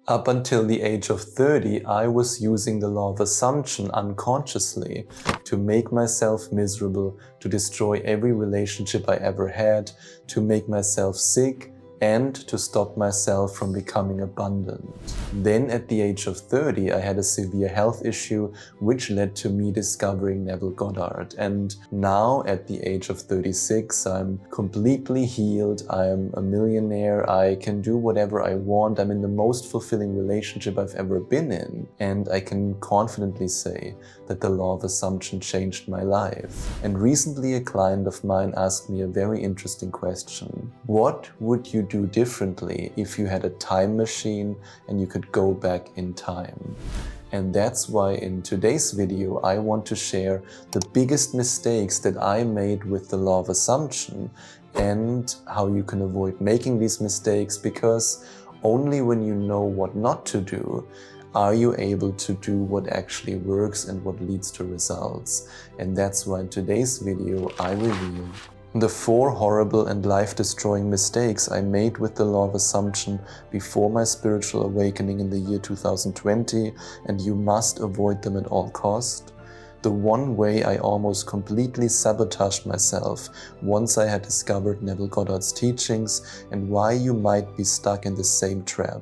Up until the age of 30, I was using the law of assumption unconsciously to make myself miserable, to destroy every relationship I ever had, to make myself sick, and to stop myself from becoming abundant. Then at the age of 30, I had a severe health issue, which led to me discovering Neville Goddard. And now at the age of 36, I'm completely healed. I'm a millionaire. I can do whatever I want. I'm in the most fulfilling relationship I've ever been in. And I can confidently say that the law of assumption changed my life. And recently a client of mine asked me a very interesting question. What would you do differently if you had a time machine and you could go back in time? And that's why in today's video I want to share the biggest mistakes that I made with the law of assumption and how you can avoid making these mistakes, because only when you know what not to do are you able to do what actually works and what leads to results. And that's why in today's video I reveal the 4 horrible and life-destroying mistakes I made with the law of assumption before my spiritual awakening in the year 2020, and you must avoid them at all cost. The one way I almost completely sabotaged myself once I had discovered Neville Goddard's teachings, and why you might be stuck in the same trap.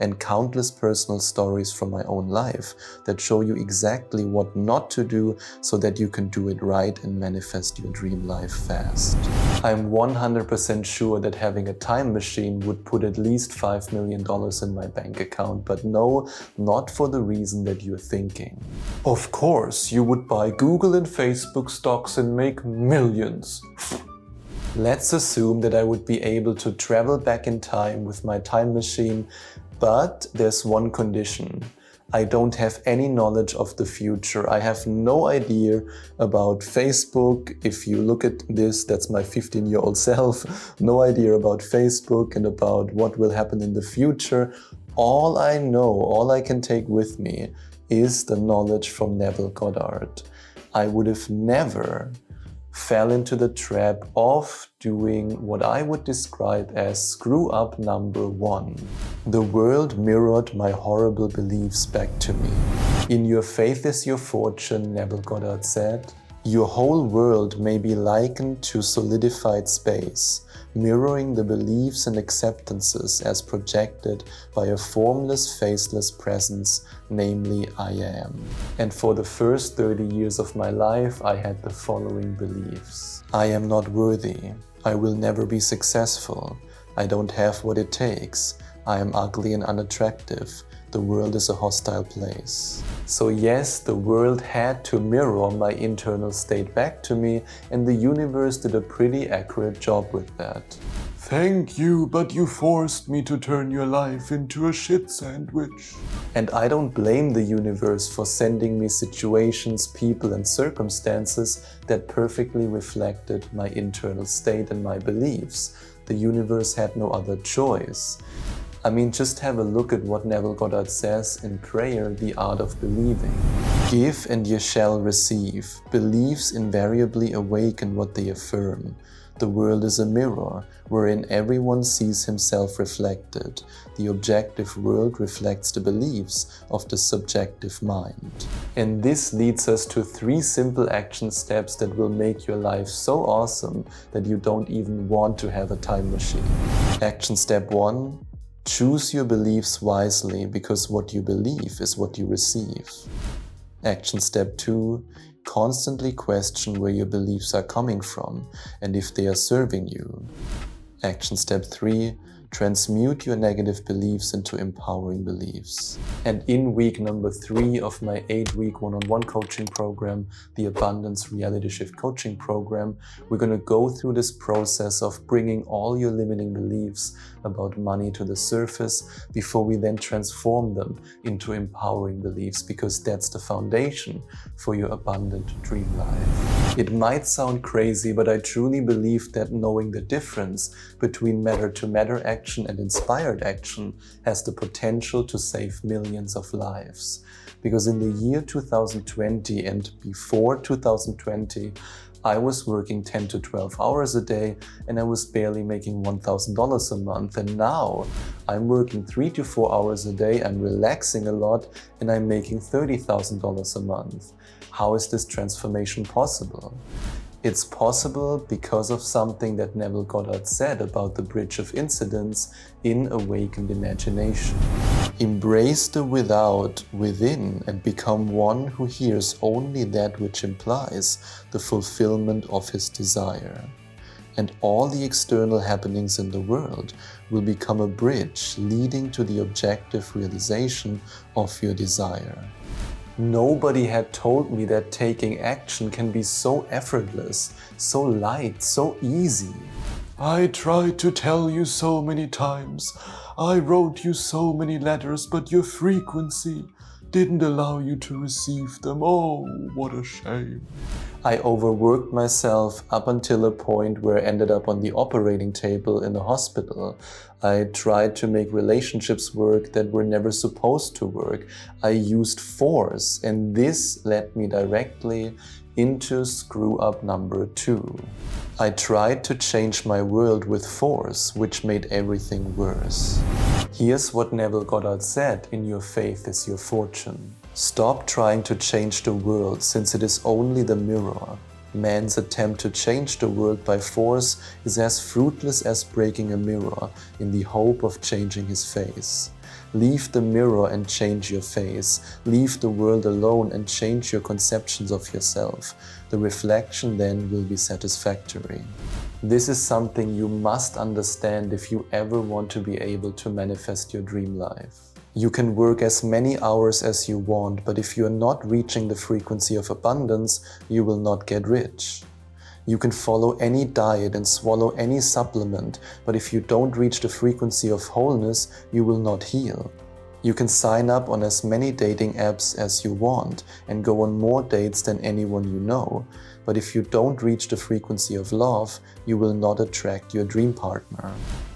And countless personal stories from my own life that show you exactly what not to do so that you can do it right and manifest your dream life fast. I'm 100% sure that having a time machine would put at least $5 million in my bank account, but no, not for the reason that you're thinking. Of course, you would buy Google and Facebook stocks and make millions. Let's assume that I would be able to travel back in time with my time machine, but there's one condition. I don't have any knowledge of the future. I have no idea about Facebook. If you look at this, that's my 15-year-old self. No idea about Facebook and about what will happen in the future. All I know, all I can take with me is the knowledge from Neville Goddard. I would have never fell into the trap of doing what I would describe as screw up number 1. The world mirrored my horrible beliefs back to me. In your faith is your fortune, Neville Goddard said. Your whole world may be likened to solidified space, mirroring the beliefs and acceptances as projected by a formless, faceless presence, namely I am. And for the first 30 years of my life, I had the following beliefs. I am not worthy. I will never be successful. I don't have what it takes. I am ugly and unattractive. The world is a hostile place. So yes, the world had to mirror my internal state back to me, and the universe did a pretty accurate job with that. Thank you, but you forced me to turn your life into a shit sandwich. And I don't blame the universe for sending me situations, people and circumstances that perfectly reflected my internal state and my beliefs. The universe had no other choice. I mean, just have a look at what Neville Goddard says in Prayer, The Art of Believing. Give and ye shall receive. Beliefs invariably awaken what they affirm. The world is a mirror, wherein everyone sees himself reflected. The objective world reflects the beliefs of the subjective mind. And this leads us to 3 simple action steps that will make your life so awesome that you don't even want to have a time machine. Action step 1. Choose your beliefs wisely, because what you believe is what you receive. Action step 2. Constantly question where your beliefs are coming from and if they are serving you. Action step 3. Transmute your negative beliefs into empowering beliefs. And in week number 3 of my 8-week one-on-one coaching program, the Abundance Reality Shift Coaching Program, we're going to go through this process of bringing all your limiting beliefs about money to the surface before we then transform them into empowering beliefs, because that's the foundation for your abundant dream life. It might sound crazy, but I truly believe that knowing the difference between matter-to-matter action and inspired action has the potential to save millions of lives. Because in the year 2020 and before 2020, I was working 10 to 12 hours a day and I was barely making $1,000 a month. And now I'm working 3 to 4 hours a day, I'm relaxing a lot, and I'm making $30,000 a month. How is this transformation possible? It's possible because of something that Neville Goddard said about the bridge of incidence in Awakened Imagination. Embrace the without within and become one who hears only that which implies the fulfillment of his desire. And all the external happenings in the world will become a bridge leading to the objective realization of your desire. Nobody had told me that taking action can be so effortless, so light, so easy. I tried to tell you so many times. I wrote you so many letters, but your frequency didn't allow you to receive them. Oh, what a shame. I overworked myself up until a point where I ended up on the operating table in a hospital. I tried to make relationships work that were never supposed to work. I used force, and this led me directly into screw up number 2. I tried to change my world with force, which made everything worse. Here's what Neville Goddard said in Your Faith is Your Fortune. Stop trying to change the world, since it is only the mirror. Man's attempt to change the world by force is as fruitless as breaking a mirror in the hope of changing his face. Leave the mirror and change your face. Leave the world alone and change your conceptions of yourself. The reflection then will be satisfactory. This is something you must understand if you ever want to be able to manifest your dream life. You can work as many hours as you want, but if you are not reaching the frequency of abundance, you will not get rich. You can follow any diet and swallow any supplement, but if you don't reach the frequency of wholeness, you will not heal. You can sign up on as many dating apps as you want and go on more dates than anyone you know, but if you don't reach the frequency of love, you will not attract your dream partner.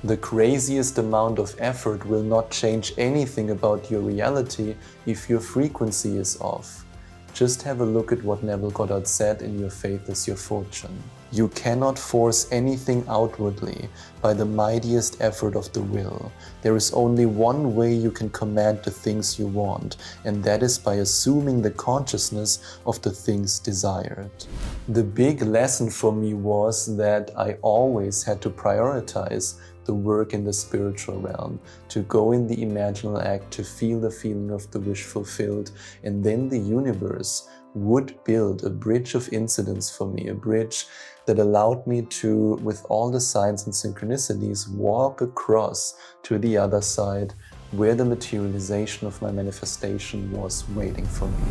The craziest amount of effort will not change anything about your reality if your frequency is off. Just have a look at what Neville Goddard said in Your Faith is Your Fortune. You cannot force anything outwardly by the mightiest effort of the will. There is only one way you can command the things you want, and that is by assuming the consciousness of the things desired. The big lesson for me was that I always had to prioritize the work in the spiritual realm, to go in the imaginal act, to feel the feeling of the wish fulfilled, and then the universe would build a bridge of incidence for me, a bridge that allowed me to, with all the signs and synchronicities, walk across to the other side where the materialization of my manifestation was waiting for me.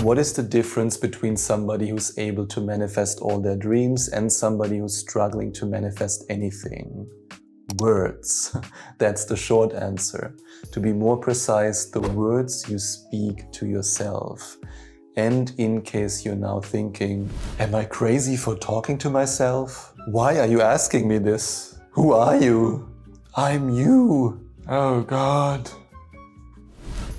What is the difference between somebody who's able to manifest all their dreams and somebody who's struggling to manifest anything? Words. That's the short answer. To be more precise, the words you speak to yourself. And in case you're now thinking, am I crazy for talking to myself? Why are you asking me this? Who are you? I'm you. Oh God.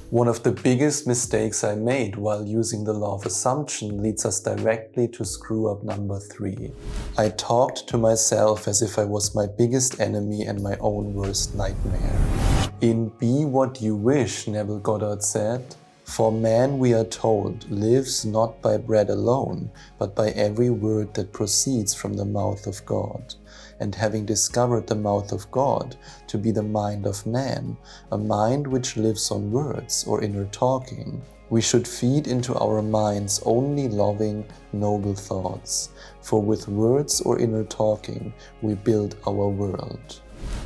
One of the biggest mistakes I made while using the law of assumption leads us directly to screw up number 3. I talked to myself as if I was my biggest enemy and my own worst nightmare. In Be What You Wish, Neville Goddard said, "For man, we are told, lives not by bread alone, but by every word that proceeds from the mouth of God. And having discovered the mouth of God to be the mind of man, a mind which lives on words or inner talking, we should feed into our minds only loving, noble thoughts. For with words or inner talking, we build our world."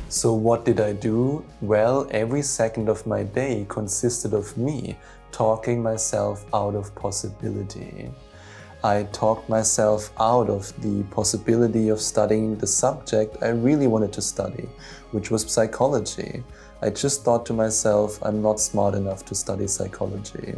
So what did I do? Well, every second of my day consisted of me talking myself out of possibility. I talked myself out of the possibility of studying the subject I really wanted to study, which was psychology. I just thought to myself, I'm not smart enough to study psychology.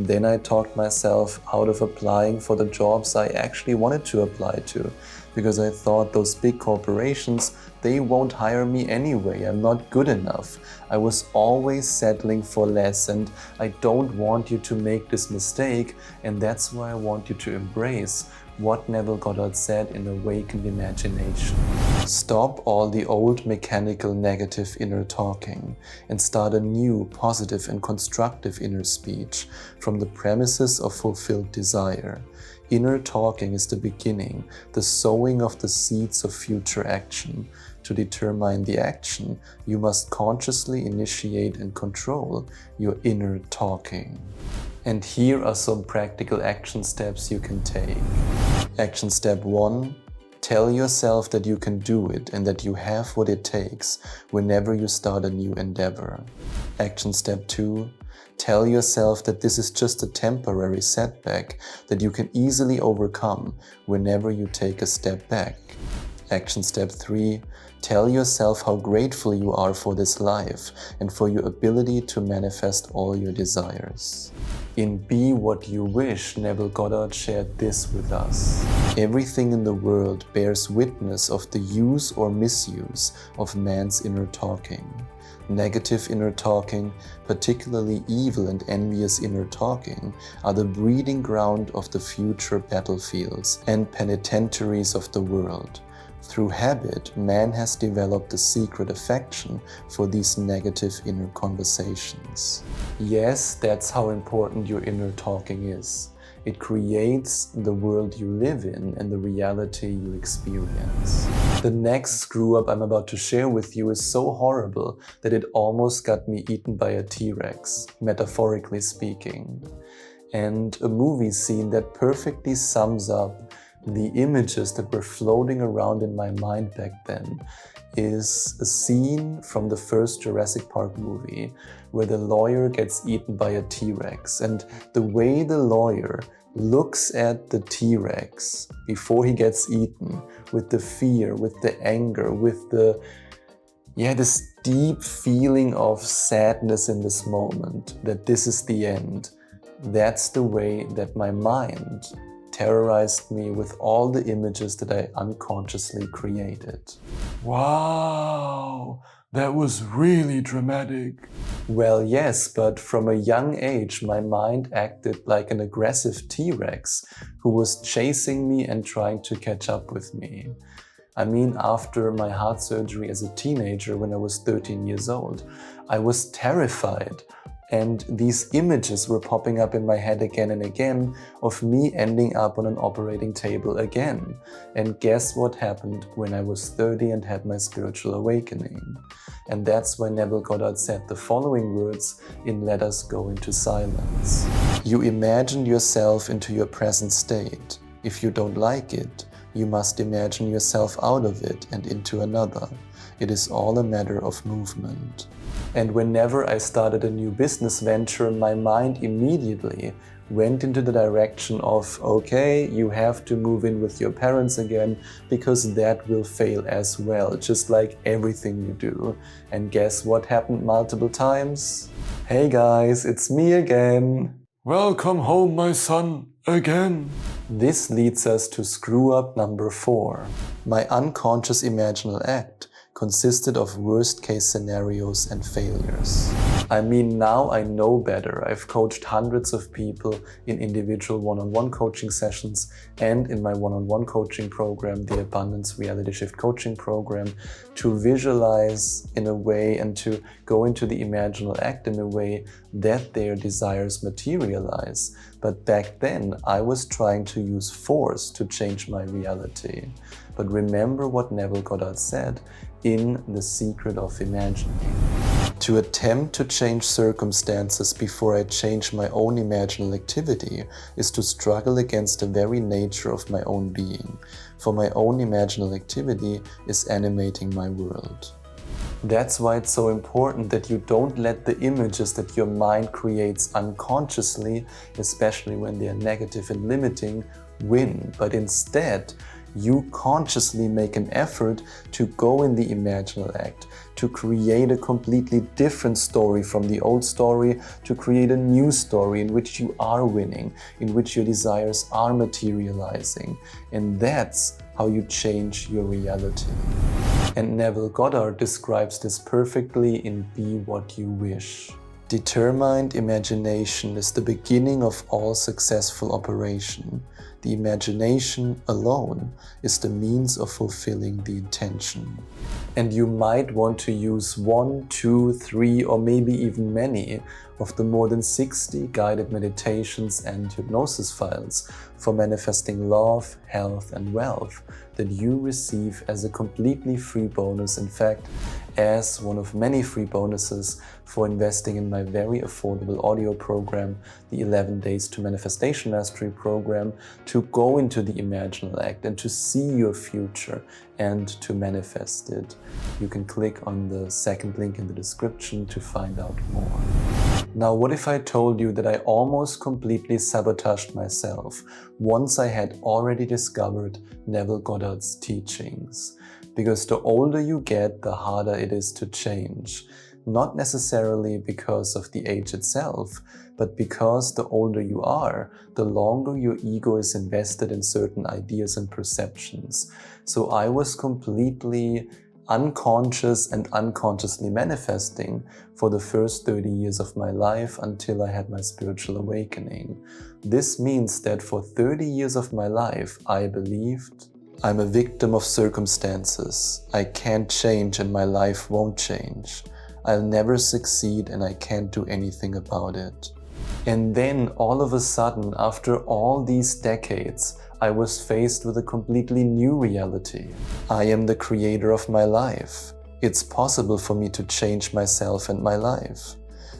Then I talked myself out of applying for the jobs I actually wanted to apply to, because I thought those big corporations, they won't hire me anyway, I'm not good enough. I was always settling for less, and I don't want you to make this mistake, and that's why I want you to embrace what Neville Goddard said in Awakened Imagination. Stop all the old mechanical negative inner talking and start a new positive and constructive inner speech from the premises of fulfilled desire. Inner talking is the beginning, the sowing of the seeds of future action. To determine the action, you must consciously initiate and control your inner talking. And here are some practical action steps you can take. Action step 1. Tell yourself that you can do it and that you have what it takes whenever you start a new endeavor. Action step 2. Tell yourself that this is just a temporary setback that you can easily overcome whenever you take a step back. Action step 3. Tell yourself how grateful you are for this life and for your ability to manifest all your desires. In Be What You Wish, Neville Goddard shared this with us. Everything in the world bears witness of the use or misuse of man's inner talking. Negative inner talking, particularly evil and envious inner talking, are the breeding ground of the future battlefields and penitentiaries of the world. Through habit, man has developed a secret affection for these negative inner conversations. Yes, that's how important your inner talking is. It creates the world you live in and the reality you experience. The next screw-up I'm about to share with you is so horrible that it almost got me eaten by a T-Rex, metaphorically speaking. And a movie scene that perfectly sums up the images that were floating around in my mind back then is a scene from the first Jurassic Park movie where the lawyer gets eaten by a T-Rex, and the way the lawyer looks at the T-Rex before he gets eaten, with the fear, with the anger, with this deep feeling of sadness in this moment, that this is the end. That's the way that my mind terrorized me with all the images that I unconsciously created. Wow, that was really dramatic. Well, yes, but from a young age, my mind acted like an aggressive T-Rex who was chasing me and trying to catch up with me. I mean, after my heart surgery as a teenager when I was 13 years old, I was terrified. And these images were popping up in my head again and again of me ending up on an operating table again. And guess what happened when I was 30 and had my spiritual awakening? And that's why Neville Goddard said the following words in Let Us Go Into Silence. You imagine yourself into your present state. If you don't like it, you must imagine yourself out of it and into another. It is all a matter of movement. And whenever I started a new business venture, my mind immediately went into the direction of, okay, you have to move in with your parents again because that will fail as well, just like everything you do. And guess what happened multiple times? Hey guys, it's me again. Welcome home, my son, again. This leads us to screw up number 4. My unconscious imaginal act consisted of worst-case scenarios and failures. I mean, now I know better. I've coached hundreds of people in individual one-on-one coaching sessions and in my one-on-one coaching program, the Abundance Reality Shift Coaching Program, to visualize in a way and to go into the imaginal act in a way that their desires materialize. But back then, I was trying to use force to change my reality. But remember what Neville Goddard said in The Secret of Imagining. To attempt to change circumstances before I change my own imaginal activity is to struggle against the very nature of my own being, for my own imaginal activity is animating my world. That's why it's so important that you don't let the images that your mind creates unconsciously, especially when they are negative and limiting, win, but instead you consciously make an effort to go in the imaginal act, to create a completely different story from the old story, to create a new story in which you are winning, in which your desires are materializing. And that's how you change your reality. And Neville Goddard describes this perfectly in Be What You Wish. Determined imagination is the beginning of all successful operation. The imagination alone is the means of fulfilling the intention. And you might want to use 1, 2, 3, or maybe even many of the more than 60 guided meditations and hypnosis files for manifesting love, health, and wealth that you receive as a completely free bonus. In fact, as one of many free bonuses for investing in my very affordable audio program, the 11 Days to Manifestation Mastery program, to go into the imaginal act and to see your future and to manifest it. You can click on the second link in the description to find out more. Now, what if I told you that I almost completely sabotaged myself once I had already discovered Neville Goddard's teachings? Because the older you get, the harder it is to change. Not necessarily because of the age itself, but because the older you are, the longer your ego is invested in certain ideas and perceptions. So I was completely unconscious and unconsciously manifesting for the first 30 years of my life until I had my spiritual awakening. This means that for 30 years of my life, I believed I'm a victim of circumstances. I can't change and my life won't change. I'll never succeed and I can't do anything about it. And then all of a sudden, after all these decades, I was faced with a completely new reality. I am the creator of my life. It's possible for me to change myself and my life.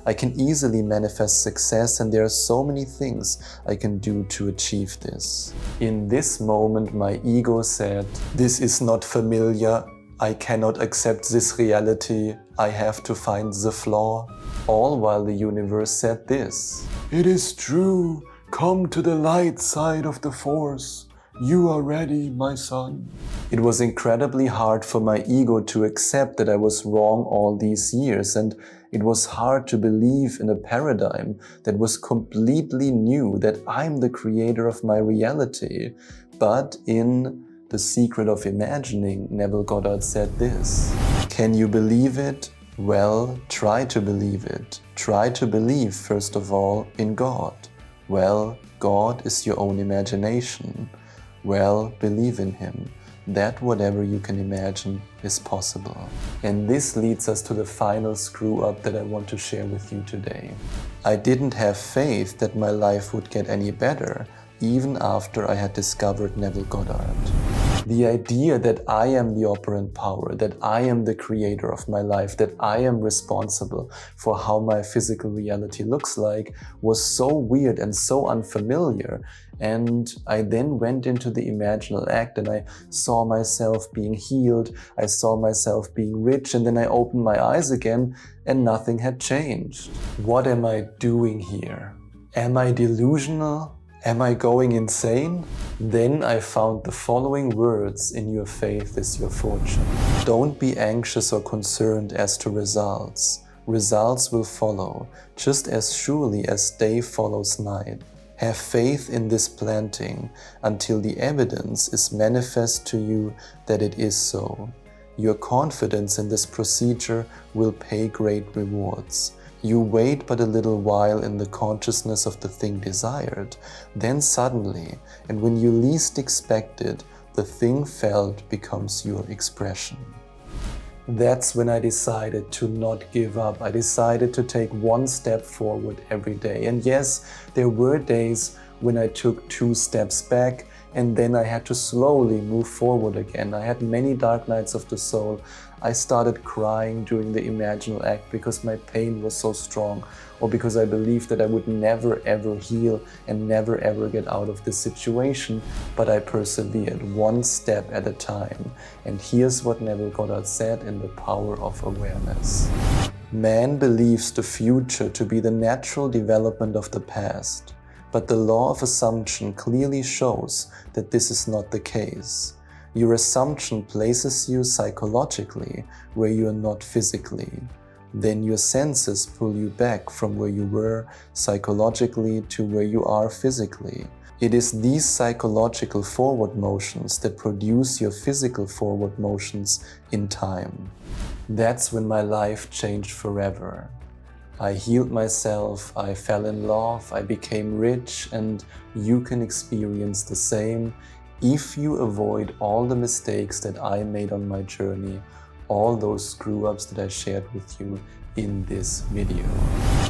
I can easily manifest success, and there are so many things I can do to achieve this. In this moment, my ego said, "This is not familiar. I cannot accept this reality. I have to find the flaw." All while the universe said this: It is true. Come to the light side of the force. You are ready, my son. It was incredibly hard for my ego to accept that I was wrong all these years, and it was hard to believe in a paradigm that was completely new, that I'm the creator of my reality. But in The Secret of Imagining, Neville Goddard said this: "Can you believe it? Well, try to believe it. Try to believe, first of all, in God. Well, God is your own imagination. Well, believe in Him, that whatever you can imagine is possible." And this leads us to the final screw up that I want to share with you today. I didn't have faith that my life would get any better, even after I had discovered Neville Goddard. The idea that I am the operant power, that I am the creator of my life, that I am responsible for how my physical reality looks like, was so weird and so unfamiliar. And I then went into the imaginal act and I saw myself being healed, I saw myself being rich, and then I opened my eyes again and nothing had changed. What am I doing here? Am I delusional? Am I going insane? Then I found the following words in Your Faith is Your Fortune. Don't be anxious or concerned as to results. Results will follow, just as surely as day follows night. Have faith in this planting until the evidence is manifest to you that it is so. Your confidence in this procedure will pay great rewards. You wait but a little while in the consciousness of the thing desired, then suddenly, and when you least expect it, the thing felt becomes your expression. That's when I decided to not give up. I decided to take one step forward every day. And yes, there were days when I took 2 steps back, and then I had to slowly move forward again. I had many dark nights of the soul. I started crying during the imaginal act because my pain was so strong, or because I believed that I would never ever heal and never ever get out of this situation. But I persevered, one step at a time. And here's what Neville Goddard said in The Power of Awareness: "Man believes the future to be the natural development of the past. But the law of assumption clearly shows that this is not the case. Your assumption places you psychologically where you are not physically. Then your senses pull you back from where you were psychologically to where you are physically. It is these psychological forward motions that produce your physical forward motions in time." That's when my life changed forever. I healed myself, I fell in love, I became rich, and you can experience the same if you avoid all the mistakes that I made on my journey, all those screw-ups that I shared with you in this video.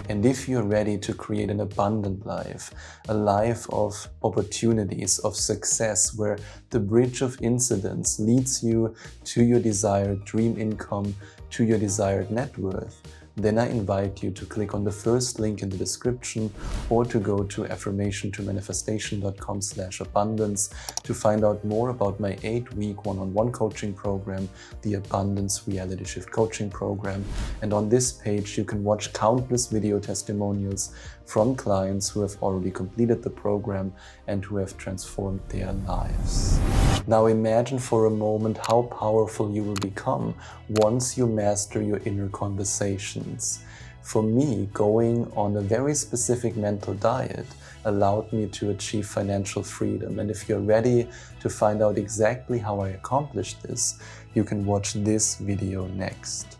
And if you're ready to create an abundant life, a life of opportunities, of success, where the bridge of incidents leads you to your desired dream income, to your desired net worth, then I invite you to click on the first link in the description or to go to affirmationtomanifestation.com/abundance to find out more about my 8-week one-on-one coaching program, the Abundance Reality Shift Coaching Program. And on this page, you can watch countless video testimonials from clients who have already completed the program and who have transformed their lives. Now imagine for a moment how powerful you will become once you master your inner conversations. For me, going on a very specific mental diet allowed me to achieve financial freedom. And if you're ready to find out exactly how I accomplished this, you can watch this video next.